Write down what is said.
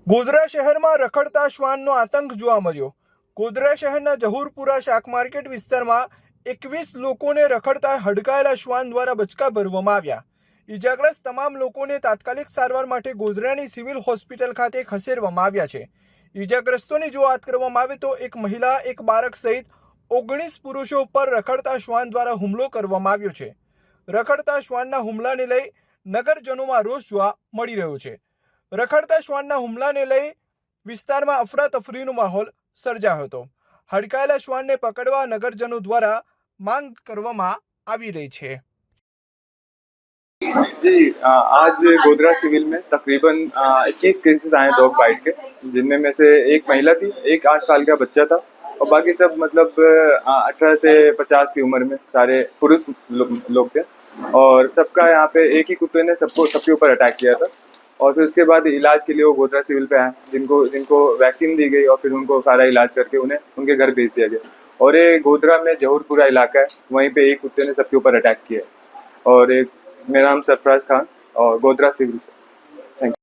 ગોધરા શહેરમાં રખડતા શ્વાનનો આતંક જોવા મળ્યો। ગોધરા શહેરના જહુરપુરા શાક માર્કેટ વિસ્તારમાં 21 લોકોને રખડતા હડકાયેલા શ્વાન દ્વારા બચકા ભરવામાં આવ્યા। ઈજાગ્રસ્ત તમામ લોકોને તાત્કાલિક સારવાર માટે ગોધરાની સિવિલ હોસ્પિટલ ખાતે ખસેડવામાં આવ્યા છે। ઈજાગ્રસ્તોની જો વાત કરવામાં આવે તો એક મહિલા, એક બાળક સહિત 19 પુરુષો ઉપર રખડતા શ્વાન દ્વારા હુમલો કરવામાં આવ્યો છે। રખડતા શ્વાનના હુમલાને લઈ નગરજનોમાં રોષ જોવા મળી રહ્યો છે। રખડતા શ્વાનના હુમલાને લઈ વિસ્તારમાં અફરાતફરીનો માહોલ સર્જાયો હતો। હડકાયેલા શ્વાનને પકડવા નગરજનો દ્વારા માંગ કરવામાં આવી રહી છે। जी आज गोधरा सिविल में तकरीबन 21 केसेस आए डॉग बाइट के, जिनमें में से एक महिला थी, एक 8 साल का बच्चा था और बाकी सब मतलब 18 से 50 की उम्र में सारे पुरुष लोग थे। और सबका यहाँ पे एक ही कुत्ते ने सबके ऊपर अटैक किया था। और फिर उसके बाद इलाज के लिए वो गोधरा सिविल पे आए, जिनको वैक्सीन दी गई और फिर उनको सारा इलाज करके उन्हें उनके घर भेज दिया गया। और ये गोधरा में जहूरपुरा इलाका है, वहीं पे एक कुत्ते ने सबके ऊपर अटैक किया है। और एक मेरा नाम सरफराज खान और गोधरा सिविल से।